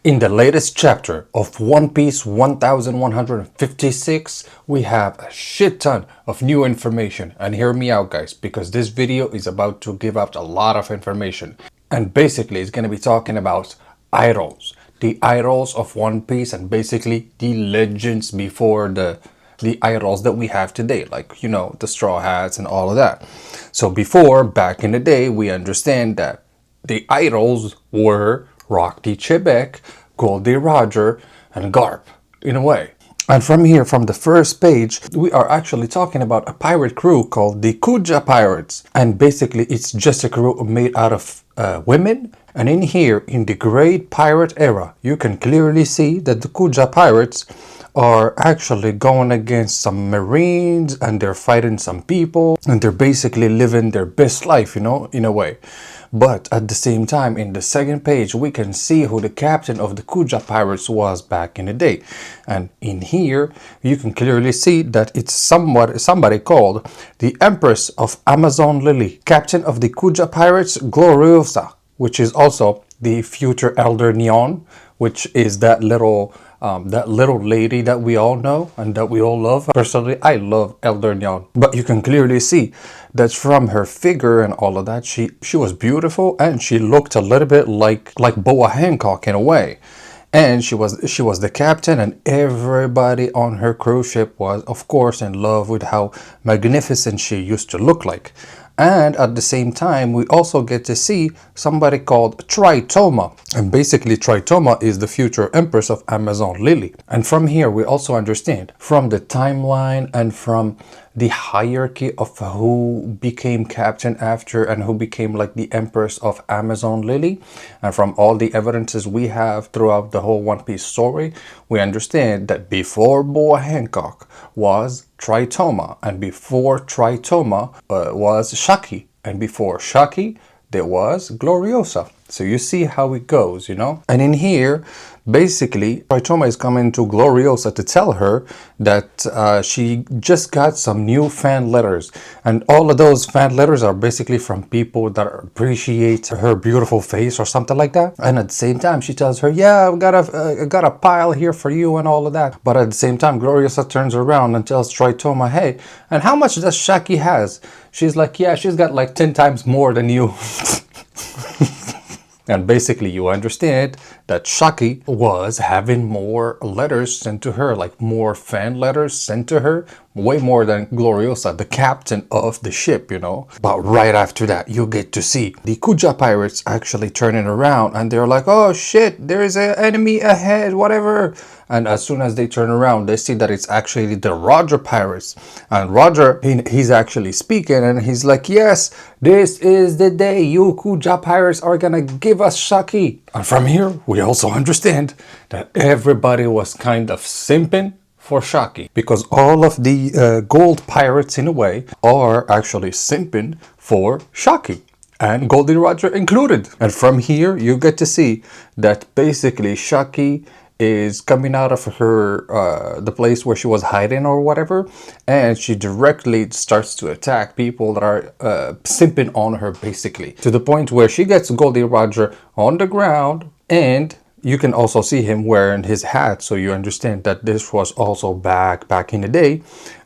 In the latest chapter of One Piece 1156, we have a shit ton of new information. And hear me out, guys, because this video is about to give out a lot of information. And basically, it's going to be talking about idols, the idols of One Piece, and basically the legends before the idols that we have today, like, you know, the Straw Hats and all of that. So before, back in the day, we understand that the idols were Rock D. Chebek, Goldie Roger, and Garp, in a way. And from here, from the first page, we are actually talking about a pirate crew called the Kuja Pirates. And basically, it's just a crew made out of women. And in here, in the Great Pirate Era, you can clearly see that the Kuja Pirates are actually going against some Marines, and they're fighting some people, and they're basically living their best life, you know, in a way. But at the same time, in the second page, we can see who the captain of the Kuja Pirates was back in the day. And in here, you can clearly see that it's somebody called the Empress of Amazon Lily, captain of the Kuja Pirates, Gloriosa, which is also the future Elder Neon, which is that little lady that we all know and that we all love. Personally, I love Elder Neon. But you can clearly see that from her figure and all of that, she was beautiful, and she looked a little bit like Boa Hancock in a way. And she was the captain, and everybody on her cruise ship was, of course, in love with how magnificent she used to look like. And at the same time, we also get to see somebody called Tritoma. And basically, Tritoma is the future Empress of Amazon Lily. And from here, we also understand from the timeline and from the hierarchy of who became captain after and who became like the Empress of Amazon Lily. And from all the evidences we have throughout the whole One Piece story, we understand that before Boa Hancock was Tritoma, and before Tritoma was Shaki, and before Shaki there was Gloriosa. So you see how it goes, you know. And in here, basically, Tritoma is coming to Gloriosa to tell her that she just got some new fan letters, and all of those fan letters are basically from people that appreciate her beautiful face or something like that. And at the same time, she tells her, "Yeah, I got a pile here for you," and all of that. But at the same time, Gloriosa turns around and tells Tritoma, "Hey, and how much does Shaki has?" She's like, "Yeah, she's got like 10 times more than you." And basically, you understand that Shaki was having more letters sent to her, like more fan letters sent to her, way more than Gloriosa, the captain of the ship, you know. But right after that, you get to see the Kuja Pirates actually turning around, and they're like, "Oh shit, there is an enemy ahead, whatever." And as soon as they turn around, they see that it's actually the Roger Pirates. And Roger, he's actually speaking, and he's like, "Yes, this is the day you Kuja Pirates are gonna give us Shaki." And from here, we also understand that everybody was kind of simping for Shaki, because all of the gold pirates, in a way, are actually simping for Shaki, and Goldie Roger included. And from here, you get to see that basically Shaki is coming out of her the place where she was hiding or whatever, and she directly starts to attack people that are simping on her, basically, to the point where she gets Goldie Roger on the ground. And you can also see him wearing his hat, so you understand that this was also back in the day.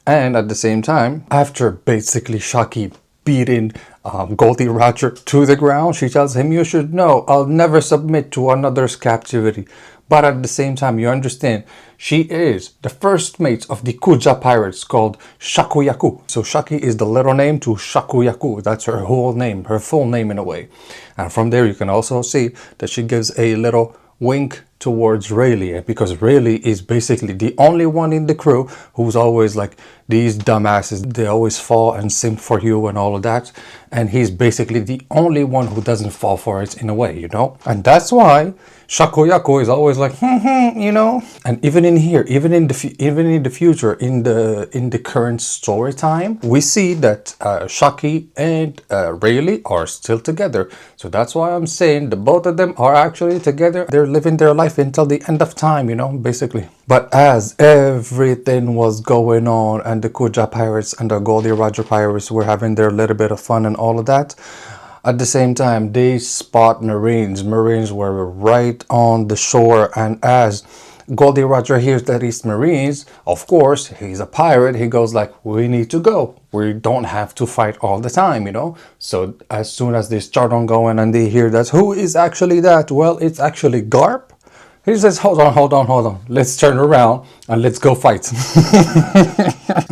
And at the same time, after basically Shaki beating Goldie Roger to the ground, she tells him, "You should know, I'll never submit to another's captivity." But at the same time, you understand, she is the first mate of the Kuja Pirates called Shakuyaku. So Shaki is the little name to Shakuyaku. That's her whole name, her full name in a way. And from there, you can also see that she gives a little wink towards Rayleigh, because Rayleigh is basically the only one in the crew who's always like, "These dumbasses, they always fall and simp for you," and all of that. And he's basically the only one who doesn't fall for it, in a way, you know. And that's why Shakuyaku is always like, you know. And even in here, even in the future, in the current story time, we see that Shaki and Rayleigh are still together. So that's why I'm saying the both of them are actually together. They're living their life until the end of time, you know, basically. But as everything was going on, and the Kuja Pirates and the Goldie Roger Pirates were having their little bit of fun and all of that, At the same time, they spot Marines. Marines were right on the shore, and as Goldie Roger hears that it's Marines, of course, he's a pirate, he goes like, we need to go. We don't have to fight all the time, you know? So as soon as they start on going and they hear that, who is actually that? Well, it's actually Garp. He says, hold on. Let's turn around and let's go fight.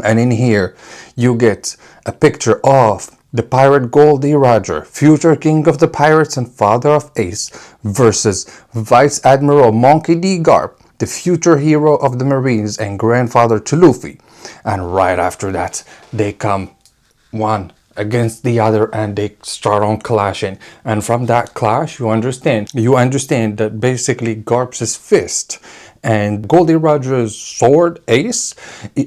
And in here, you get a picture of the pirate Goldie Roger, future king of the pirates and father of Ace, versus Vice Admiral Monkey D. Garp, the future hero of the Marines and grandfather to Luffy. And right after that, they come one against the other and they start on clashing. And from that clash, you understand that basically Garp's fist and Goldie Roger's sword Ace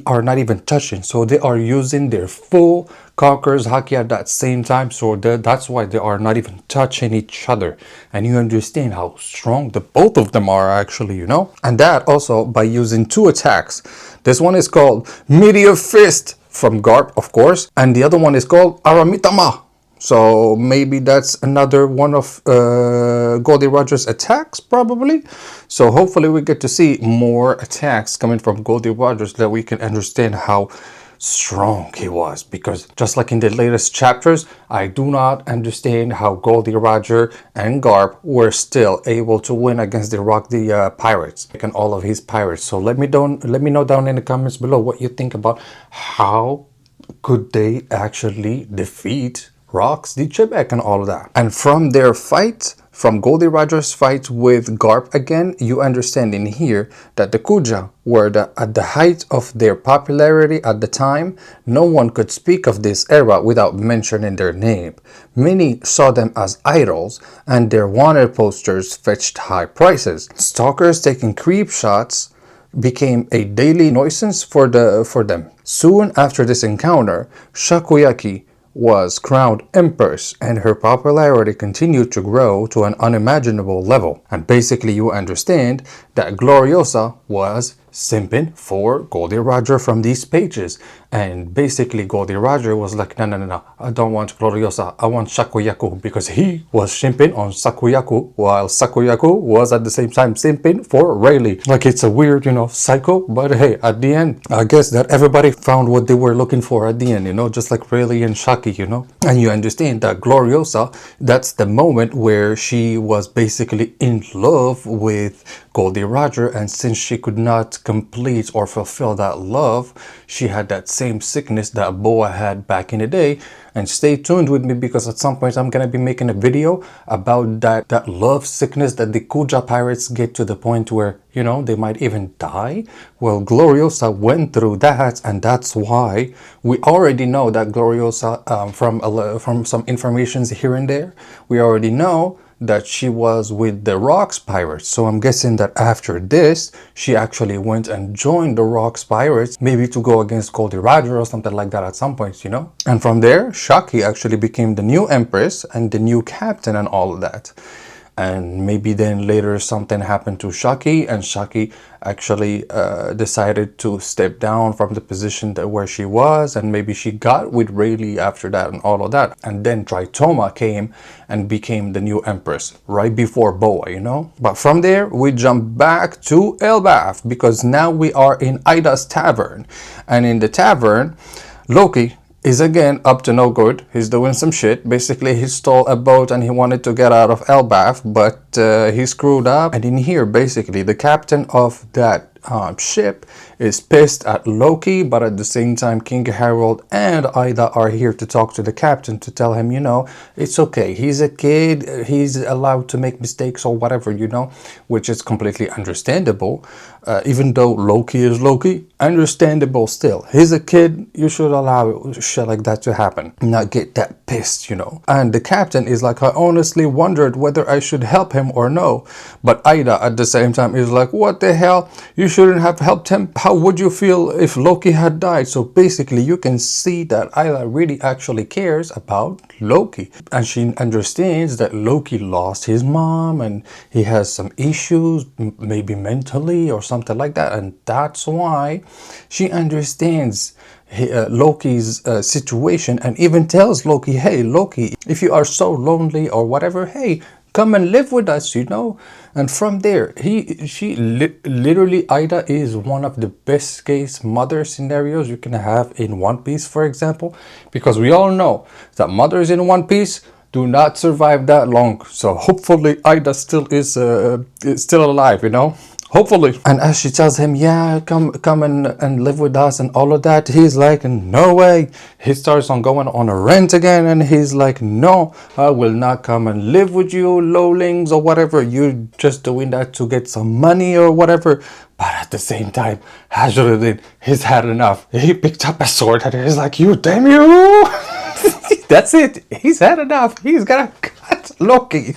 are not even touching, so they are using their full Conqueror's Haki at that same time, so that's why they are not even touching each other. And you understand how strong the both of them are actually, you know. And that also by using two attacks. This one is called Meteor Fist from Garp, of course, and the other one is called Aramitama. So maybe that's another one of Goldie Roger's attacks, probably. So hopefully we get to see more attacks coming from Goldie Rogers that we can understand how strong he was. Because just like in the latest chapters, I do not understand how Goldie Roger and Garp were still able to win against the pirates and all of his pirates. So let me know down in the comments below what you think about how could they actually defeat Rocks, the Chebek and all of that. And from their fight, from Goldie Roger's fight with Garp again, you understand in here that the Kuja were at the height of their popularity at the time. No one could speak of this era without mentioning their name. Many saw them as idols and their wanted posters fetched high prices. Stalkers taking creep shots became a daily nuisance for them. Soon after this encounter, Shakuyaki was crowned empress and her popularity continued to grow to an unimaginable level. And basically you understand that Gloriosa was simping for Goldie Roger from these pages. And basically Goldie Roger was like, no, I don't want Gloriosa, I want Shakuyaku, because he was simping on Sakuyaku while Sakuyaku was at the same time simping for Rayleigh. Like, it's a weird, you know, cycle, but hey, at the end, I guess that everybody found what they were looking for at the end, you know, just like Rayleigh and Shaki, you know. And you understand that Gloriosa, that's the moment where she was basically in love with Goldie Roger, and since she could not complete or fulfill that love, she had that same sickness that Boa had back in the day. And stay tuned with me, because at some point I'm gonna be making a video about that love sickness that the Kuja pirates get to the point where, you know, they might even die. Well, Gloriosa went through that, and that's why we already know that Gloriosa, from some informations here and there, we already know that she was with the Rocks pirates. So I'm guessing that after this, she actually went and joined the Rocks pirates, maybe to go against Goldie Roger or something like that at some point, you know. And from there, Shaki actually became the new empress and the new captain and all of that. And maybe then later something happened to Shaki, and Shaki actually decided to step down from the position where she was, and maybe she got with Rayleigh after that and all of that. And then Tritoma came and became the new empress right before Boa, you know. But from there we jump back to Elbaf, because now we are in Ida's tavern, and in the tavern Loki is again up to no good. He's doing some shit. Basically, he stole a boat and he wanted to get out of Elbaf, but he screwed up. And in here, basically, the captain of that ship is pissed at Loki, but at the same time King Harold and Ida are here to talk to the captain to tell him, you know, it's okay, he's a kid, he's allowed to make mistakes or whatever, you know, which is completely understandable. Even though Loki is Loki, understandable still. He's a kid, you should allow shit like that to happen, not get that pissed, you know. And the captain is like, I honestly wondered whether I should help him or no. But Ida at the same time is like, what the hell, you shouldn't have helped him. How would you feel if Loki had died? So basically you can see that Ida really actually cares about Loki, and she understands that Loki lost his mom and he has some issues, maybe mentally or something like that, and that's why she understands Loki's situation, and even tells Loki, hey Loki, if you are so lonely or whatever, hey, come and live with us, you know. And from there, literally, Ida is one of the best case mother scenarios you can have in One Piece, for example, because we all know that mothers in One Piece do not survive that long. So hopefully Ida is still alive, you know. Hopefully. And as she tells him, yeah, come and live with us and all of that, he's like, no way. He starts on going on a rant again, and he's like, no, I will not come and live with you, lowlings, or whatever. You're just doing that to get some money or whatever. But at the same time, Hajaruddin, he's had enough. He picked up a sword and he's like, you damn you. That's it. He's had enough. He's gonna cut Loki.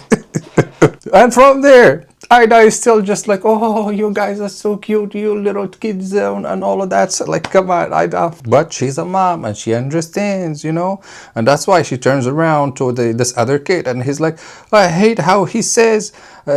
And from there, Ida is still just like, oh, you guys are so cute, you little kids, and all of that. So like, come on, Ida. But she's a mom and she understands, you know. And that's why she turns around to this other kid and he's like, I hate how he says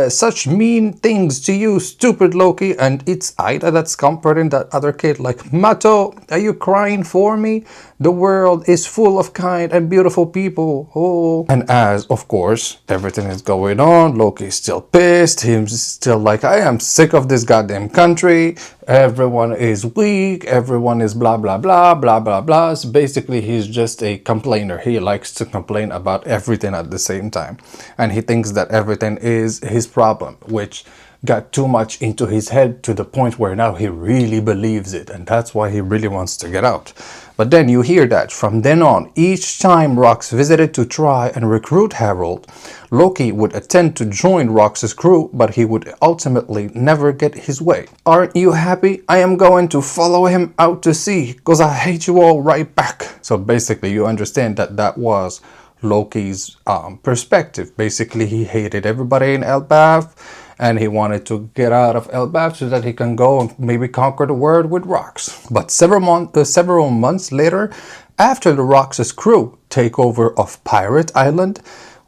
such mean things to you, stupid Loki. And it's Ida that's comforting that other kid, like, Mato, are you crying for me? The world is full of kind and beautiful people. Oh. And as, of course, everything is going on, Loki's still pissed. He's still like, I am sick of this goddamn country. Everyone is weak. Everyone is blah, blah, blah, blah, blah, blah. So basically, he's just a complainer. He likes to complain about everything at the same time. And he thinks that everything is his problem, which got too much into his head to the point where now he really believes it, and that's why he really wants to get out. But then you hear that from then on, each time Rox visited to try and recruit Harold, Loki would attempt to join Rox's crew, but he would ultimately never get his way. Aren't you happy? I am going to follow him out to sea, cause I hate you all right back. So basically you understand that that was Loki's perspective. Basically he hated everybody in Elbaf, and he wanted to get out of Elbaf so that he can go and maybe conquer the world with Rox. But several months later, after the Rox's crew take over of Pirate Island,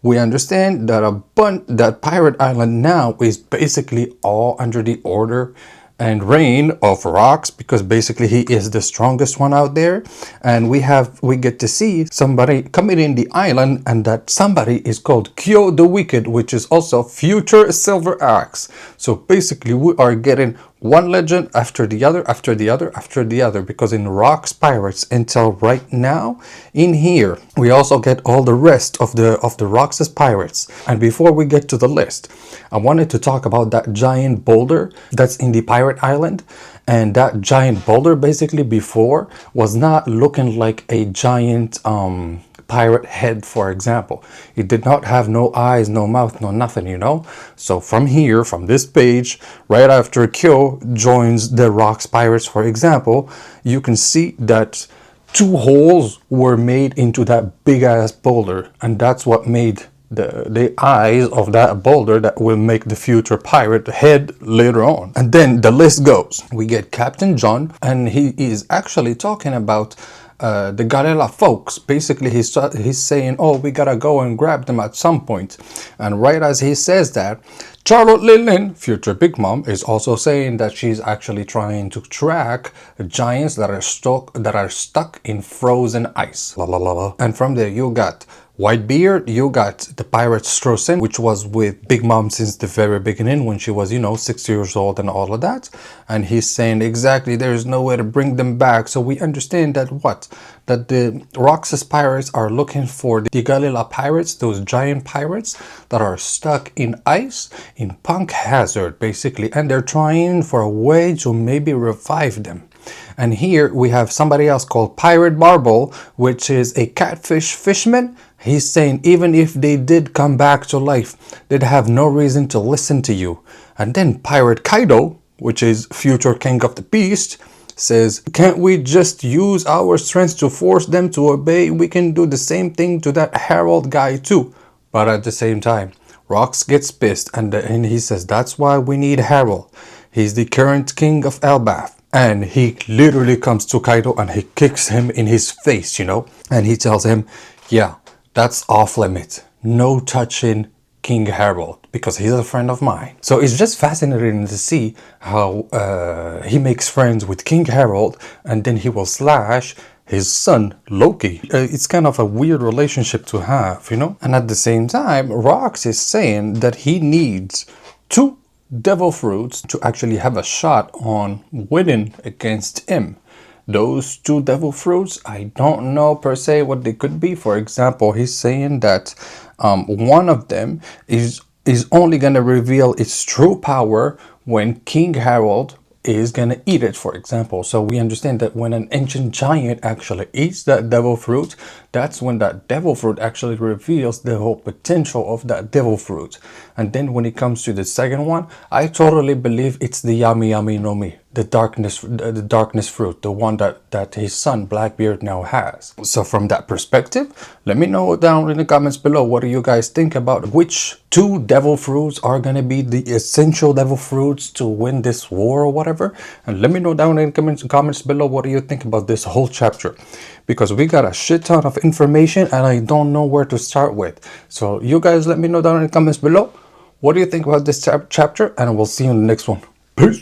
we understand that that Pirate Island now is basically all under the order and reign of Rox, because basically he is the strongest one out there. And we get to see somebody coming in the island, and that somebody is called Kyo the Wicked, which is also future Silver Axe. So basically we are getting one legend after the other, after the other, after the other, because in Rox Pirates until right now, in here, we also get all the rest of the Rox's pirates. And before we get to the list, I wanted to talk about that giant boulder that's in the Pirate Island. And that giant boulder basically before was not looking like a giant pirate head, for example. It did not have no eyes, no mouth, no nothing, you know. So from here, from this page, right after Kyo joins the Rox Pirates, for example, you can see that 2 holes were made into that big ass boulder, and that's what made the eyes of that boulder that will make the future pirate head later on. And then the list goes. We get Captain John, and he is actually talking about the Galila folks. Basically he's saying, oh, we gotta go and grab them at some point. And right as he says that, Charlotte Lilin, future Big Mom, is also saying that she's actually trying to track giants that are stuck in frozen ice. La, la, la, la. And from there you got Whitebeard, you got the pirate Strossen, which was with Big Mom since the very beginning when she was, 6 years old and all of that. And he's saying exactly there's no way to bring them back. So we understand that that the Roxas pirates are looking for the Galila pirates, those giant pirates that are stuck in ice, in Punk Hazard, basically. And they're trying for a way to maybe revive them. And here we have somebody else called Pirate Marble, which is a catfish fisherman. He's saying even if they did come back to life, they'd have no reason to listen to you. And then Pirate Kaido, which is future king of the beast, says, can't we just use our strength to force them to obey? We can do the same thing to that Harold guy too. But at the same time, Rox gets pissed and he says, that's why we need Harold. He's the current king of Elbaf. And he literally comes to Kaido and he kicks him in his face, And he tells him, yeah, that's off limit. No touching King Harold, because he's a friend of mine. So it's just fascinating to see how he makes friends with King Harold, and then he will slash his son Loki. It's kind of a weird relationship to have, you know? And at the same time, Rox is saying that he needs 2 devil fruits to actually have a shot on winning against him. Those 2 devil fruits, I don't know per se what they could be. For example, he's saying that one of them is only going to reveal its true power when King Harold is gonna eat it, for example. So we understand that when an ancient giant actually eats that devil fruit, that's when that devil fruit actually reveals the whole potential of that devil fruit. And then when it comes to the second one, I totally believe it's the Yami Yami no Mi, the darkness fruit, the one that his son Blackbeard now has. So from that perspective, let me know down in the comments below, what do you guys think about which 2 devil fruits are gonna be the essential devil fruits to win this war or whatever. And let me know down in the comments below, what do you think about this whole chapter, because we got a shit ton of information and I don't know where to start with. So you guys let me know down in the comments below, what do you think about this chapter, and we'll see you in the next one. Peace.